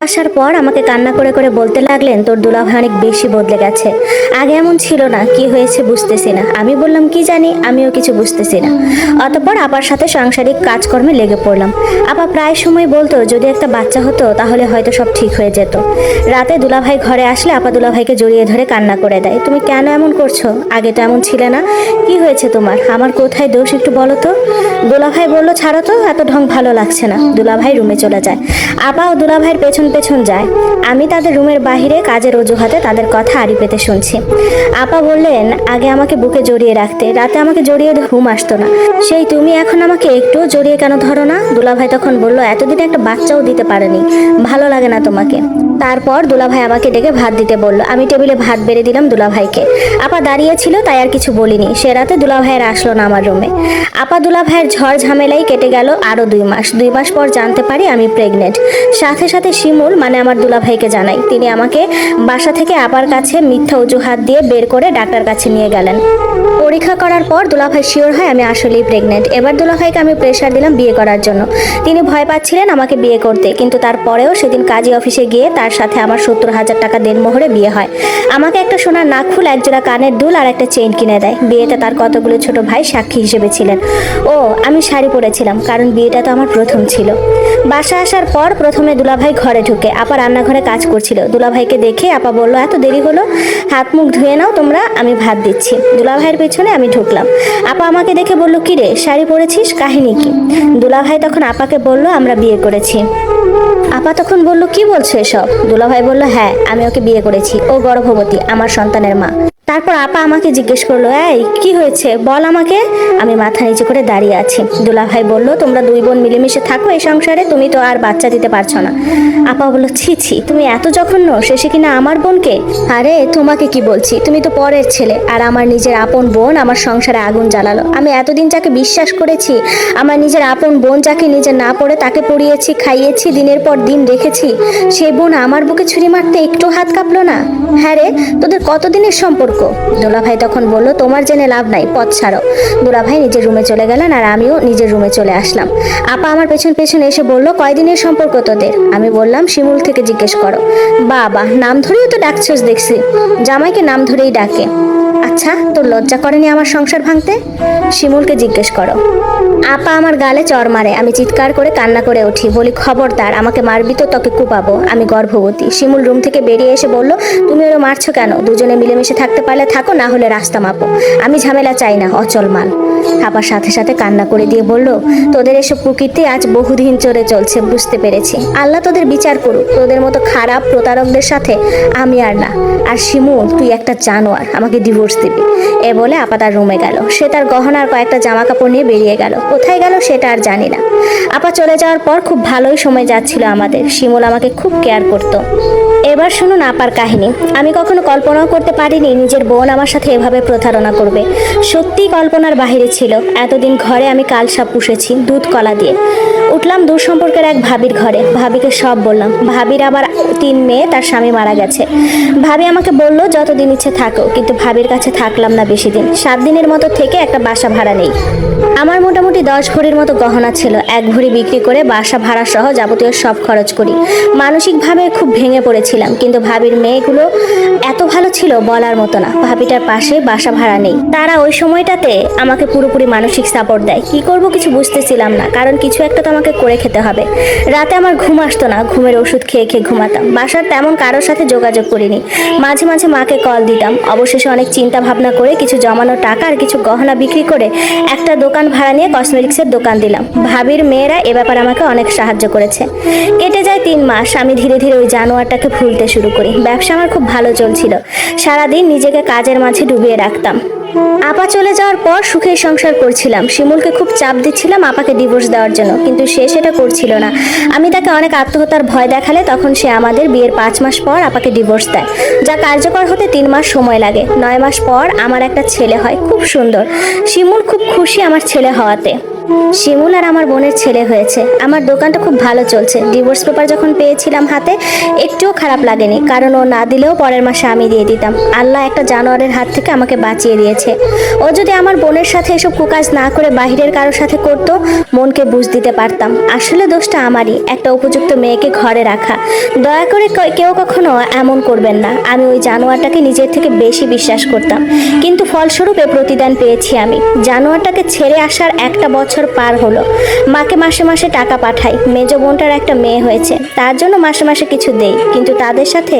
আসার পর আমাকে কান্না করে করে বলতে লাগলেন, তোর দুলাভাই অনেক বেশি বদলে গেছে, আগে এমন ছিল না, কি হয়েছে বুঝতেছি না। আমি বললাম কি জানি, আমিও কিছু বুঝতেছি না। অতঃপর আপার সাথে সাংসারিক কাজকর্মে লেগে পড়লাম। আপা প্রায় সময় বলতো যদি একটা বাচ্চা হতো তাহলে হয়তো সব ঠিক হয়ে যেত। রাতে দুলাভাই ঘরে আসলে আপা দুলাভাইকে জড়িয়ে ধরে কান্না করে দেয়, তুমি কেন এমন করছো, আগে তো এমন ছিলে না, কি হয়েছে তোমার, আমার কোথায় দোষ একটু বলো তো। দুলাভাই বললো ছাড়ো তো, এত ঢং ভালো লাগছে না। দুলাভাই রুমে চলে যায়। আপা ও দুলাভাইয়ের পেছন পেছন যায়। আমি তাদের রুমের বাহিরে কাজের অজুহাতে তাদের কথা আড়ি পেতে শুনছি। আপা বললেন, আগে আমাকে বুকে জড়িয়ে রাখতে, রাতে আমাকে জড়িয়ে ঘুম আসতো না, সেই তুমি এখন আমাকে একটুও জড়িয়ে কেন ধরো না। দুলাভাই তখন বলল, এতদিন একটা বাচ্চাও দিতে পারেনি, ভালো লাগে না তোমাকে। তারপর দুলাভাই আমাকে ডেকে ভাত দিতে বলল। আমি টেবিলে ভাত বেড়ে দিলাম দুলাভাইকে। আপা দাঁড়িয়ে ছিল তাই আর কিছু বলিনি। সে রাতে দুলাভাইয়ের আসলো না আমার রুমে। আপা দুলাভাইয়ের ঝড় ঝামেলাই কেটে গেল আরো 2 মাস। 2 মাস পর জানতে পারি আমি প্রেগনেন্ট। সাথে সাথে শিমুল মানে আমার দুলাভাইকে জানাই। তিনি আমাকে বাসা থেকে আপার কাছে মিথ্যা অজুহাত দিয়ে বের করে ডাক্তার কাছে নিয়ে গেলেন। পরীক্ষা করার পর দুলাভাই শিওর হয় আমি আসলেই প্রেগনেন্ট। এবার দুলাভাইকে আমি প্রেশার দিলাম বিয়ে করার জন্য। তিনি ভয় পাচ্ছিলেন আমাকে বিয়ে করতে, কিন্তু তারপরেও সেদিন কাজী অফিসে গিয়ে তার সাথে আমার 70,000 টাকা দেনমোহরে বিয়ে হয়। আমাকে একটা সোনার নাকফুল, একজোড়া কানের দুল আর একটা চেইন কিনে দেয়। বিয়েতে তার কতগুলো ছোট ভাই সাক্ষী হিসেবে ছিলেন। ও আমি শাড়ি পরেছিলাম, কারণ বিয়েটা তো আমার প্রথম ছিল। বাসা আসার পর প্রথমে দুলাভাই ঘরে ঢুকে, আপা রান্নাঘরে কাজ করছিল। দুলাভাইকে দেখে আপা বলল, এত দেরি হলো, হাত মুখ ধুয়ে নাও তোমরা, আমি ভাত দিচ্ছি। দুলাভাইয়ের পেছনে আমি ঢুকলাম। আপা আমাকে দেখে বলল, কি রে শাড়ি পরেছিস, কাহিনী কি? দুলাভাই তখন আপাকে বলল, আমরা বিয়ে করেছি। আপা তখন বলল, কি বলছো এসব? দুলাভাই বলল, হ্যাঁ আমি ওকে বিয়ে করেছি, ও গর্ভবতী, আমার সন্তানের মা। তারপর আপা আমাকে জিজ্ঞেস করলো, এই কি হয়েছে বল আমাকে। আমি মাথা নিচু করে দাঁড়িয়ে আছি। দুলাভাই বলল, তোমরা 2 বোন মিলেমিশে থাকো এই সংসারে, তুমি তো আর বাচ্চা দিতে পারছো না। আপা বলল, ছি ছি, তুমি এত জঘন্য, শেষে কিনা আমার বোনকে। আরে তোমাকে কি বলছি, তুমি তো পরের ছেলে, আর আমার নিজের আপন বোন আমার সংসারে আগুন জ্বালালো। আমি এতদিন যাকে বিশ্বাস করেছি, আমার নিজের আপন বোন যাকে নিজে না পড়ে তাকে পড়িয়েছি, খাইয়েছি, দিনের পর দিন রেখেছি, সেই বোন আমার বুকে ছুরি মারতে একটু হাত কাঁপলো না। হ্যাঁ রে, তোদের কতদিনের সম্পর্ক? দুলাভাই তখন বলল, তোমার জেনে লাভ নাই, পথ ছাড়ো। দুলাভাই নিজের রুমে চলে গেলেন আর আমিও নিজের রুমে চলে আসলাম। আপা আমার পেছন পেছন এসে বলল, কয়দিনের সম্পর্ক তোদের? আমি বললাম, শিমুল থেকে জিজ্ঞেস করো। বাবা, নাম ধরেই তো ডাকছস দেখছি, জামাইকে নাম ধরেই ডাকে। আচ্ছা, তোর লজ্জা করেনি আমার সংসার ভাঙতে? শিমুলকে জিজ্ঞেস করো। আপা আমার গালে চড় মারে। আমি চিৎকার করে কান্না করে উঠি, বলি, খবরদার, আমাকে মারবি তো তোকে কুপাবো, আমি গর্ভবতী। শিমুল রুম থেকে বেরিয়ে এসে বলল, তুমি ওরা মারছো কেন? দুজনে মিলেমিশে থাকতে পারলে থাকো, না হলে রাস্তা মাপো, আমি ঝামেলা চাই না, অচল মাল। আপার সাথে সাথে কান্না করে দিয়ে বলল, তোদের এসব প্রকৃতি আজ বহুদিন চলে চলছে, বুঝতে পেরেছি। আল্লাহ তোদের বিচার করুক, তোদের মতো খারাপ প্রতারকদের সাথে আমি আর না। আর শিমুল, তুই একটা জানোয়ার, আমাকে ডিভোর্স দিবি। এ বলে আপা তার রুমে গেল। সে তার গহনার কয়েকটা জামা কাপড় নিয়ে বেরিয়ে গেল। কোথায় গেল সেটা আর জানি না। আপা চলে যাওয়ার পর খুব ভালোই সময় যাচ্ছিল আমাদের। শিমুল আমাকে খুব কেয়ার করতো। এবার শুনুন আপার কাহিনী। আমি কখনো কল্পনাও করতে পারিনি নিজের বোন আমার সাথে এভাবে প্রতারণা করবে। সত্যি কল্পনার বাহিরে ছিল। এতদিন ঘরে আমি কালসাপ পুষেছি দুধ কলা দিয়ে। উঠলাম দূর সম্পর্কের এক ভাবির ঘরে। ভাবিকে সব বললাম। ভাবির আবার 3 মেয়ে, তার স্বামী মারা গেছে। ভাবি আমাকে বললো যতদিন ইচ্ছে থাকো, কিন্তু ভাবির কাছে থাকলাম না বেশি দিন। 7 দিনের মতো থেকে একটা বাসা ভাড়া নেই। আমার মোটামুটি 10 ভরির মতো গহনা ছিল। 1 ভরি বিক্রি করে বাসা ভাড়া সহ যাবতীয় সব খরচ করি। মানসিকভাবে খুব ভেঙে পড়েছিলাম, কিন্তু ভাবির মেয়েগুলো এত ভালো ছিল বলার মতো না। ভাবিটার পাশে বাসা ভাড়া নেই। তারা ওই সময়টাতে আমাকে পুরোপুরি মানসিক সাপোর্ট দেয়। কি করব কিছু বুঝতেছিলাম না, কারণ কিছু একটা তো আমাকে করে খেতে হবে। রাতে আমার ঘুম আসতো না, ঘুমের ওষুধ খেয়ে খেয়ে ঘুমাতাম। বাসার তেমন কারোর সাথে যোগাযোগ করিনি। মাঝে মাঝে মাকে কল দিতাম। অবশেষে অনেক চিন্তা ভাবনা করে কিছু জমানো টাকা আর কিছু গহনা বিক্রি করে একটা দোকান ভাড়া নিয়ে কসমেটিক্সের দোকান দিলাম। ভাবির মেয়েরা এ ব্যাপারে আমাকে অনেক সাহায্য করেছে। কেটে যায় 3 মাস। আমি ধীরে ধীরে ওই জানোয়ারটাকে ভুলতে শুরু করি। ব্যবসা আমার খুব ভালো চলছিল। সারাদিন নিজেকে কাজের মাঝে ডুবিয়ে রাখতাম। আপা চলে যাওয়ার পর সুখে সংসার করছিলাম। শিমুলকে খুব চাপ দিচ্ছিলাম আপাকে ডিভোর্স দেওয়ার জন্য, কিন্তু সে সেটা করছিল না। আমি তাকে অনেক আত্মহত্যার ভয় দেখালে তখন সে আমাদের বিয়ের 5 মাস পর আপাকে ডিভোর্স দেয়, যা কার্যকর হতে 3 মাস সময় লাগে। 9 মাস পর আমার একটা ছেলে হয়, খুব সুন্দর। শিমুল খুব খুশি আমার ছেলে হওয়াতে। শিমুল আর আমার বোনের ছেলে হয়েছে। আমার দোকানটা খুব ভালো চলছে। ডিভোর্স পেপার যখন পেয়েছিলাম হাতে একটুও খারাপ লাগেনি, কারণ ও না দিলেও পরের মাসে আমি দিয়ে দিতাম। আল্লাহ একটা জানোয়ারের হাত থেকে আমাকে বাঁচিয়ে দিয়েছে। ও যদি আমার বোনের সাথে এসব কুকাজ না করে বাহিরের কারোর সাথে করতো, মনকে বুঝ দিতে পারতাম। আসলে দোষটা আমারই, একটা উপযুক্ত মেয়েকে ঘরে রাখা। দয়া করে কেউ কখনো এমন করবেন না। আমি ওই জানোয়ারটাকে নিজের থেকে বেশি বিশ্বাস করতাম, কিন্তু ফলস্বরূপ প্রতিদান পেয়েছি আমি। জানোয়ারটাকে ছেড়ে আসার একটা বছর পার হলো। মাকে মাসে মাসে টাকা পাঠাই। মেজ বোনটার একটা মেয়ে হয়েছে, তার জন্য মাসে মাসে কিছু দেই, কিন্তু তাদের সাথে